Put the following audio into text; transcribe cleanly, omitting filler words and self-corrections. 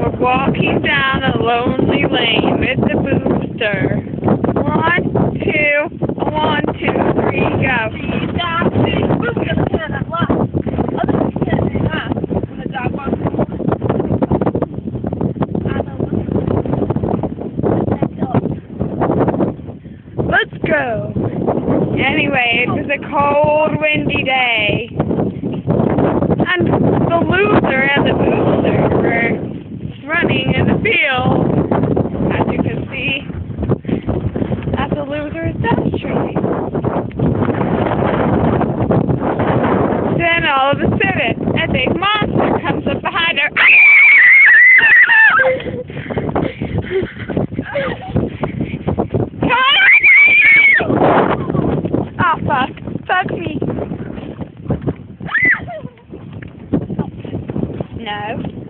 We're walking down a lonely lane with the boobster. 1, 2, 1, 2, 3, go. Let's go. Anyway, it was a cold, windy day. And the loser and the booster were running in the field, as you can see, as the loser is demonstrating. Then all of a sudden, a big monster comes up behind her. Oh, fuck. Fuck me. No.